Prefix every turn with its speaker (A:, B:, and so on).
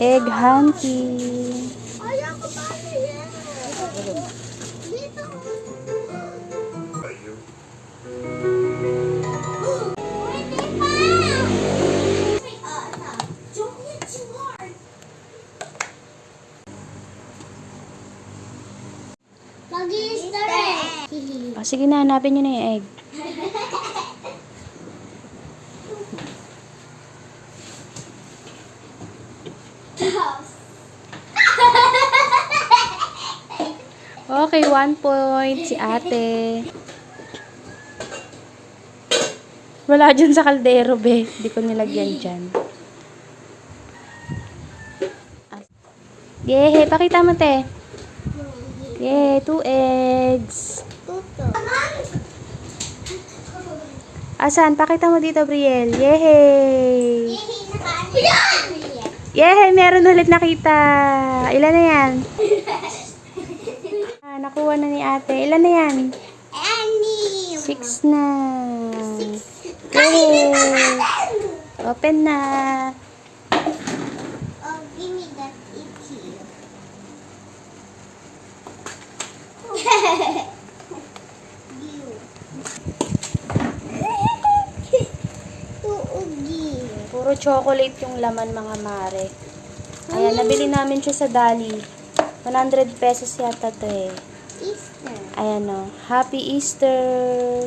A: Egg hunting. Oh, sige na, hanapin nyo na yung egg. Okay, 1 point si ate. Wala dyan sa kaldero, be. Hindi ko nilagyan dyan. Yay! Pakita mo, te. Yay! 2 eggs. Asan? Pakita mo dito, Brielle. Yay! Yay! Meron ulit nakita. Ilan na yan? Nakuha na ni ate. Ilan na yan? 6 na. Yay! Open na.
B: Oh, give me that itchy.
A: Puro chocolate yung laman, mga mare. Ayan, nabili namin siya sa Dali. 100 pesos yata to eh.
B: Easter.
A: Ayan o. Happy Easter!